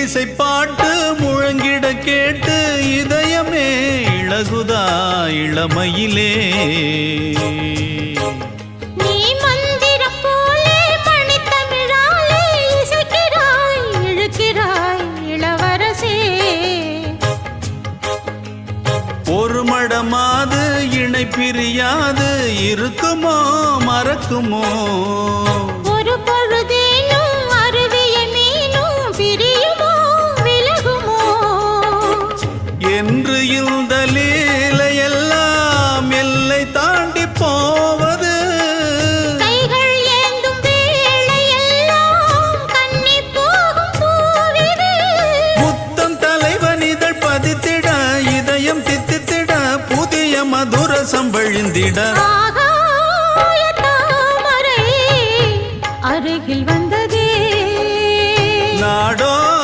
இசைப்பாட்டு முழங்கிட கேட்டு இதயமே இளகுதா இளமையிலே நீ மந்திரம் போலே மணித்தமிழாலே இசைக்கிறாய் இழுக்கிறாய் இளவரசே ஒரு மடமாது இணை பிரியாது இருக்குமோ மறக்குமோ ஒரு பொழுதேனும் அருவிய மீனும் பிரியுமோ விலகுமோ என்று இந்த லீலையெல்லாம் எல்லை தாண்டி போவது கைகள் ஏந்தும் வேளையெல்லாம் கண்ணி போகும் பூவிது முத்தம் தலைவன் இதழ் பதித்திட இதயம் தித்தித்திட புதிய மதுர சம்பழிந்திட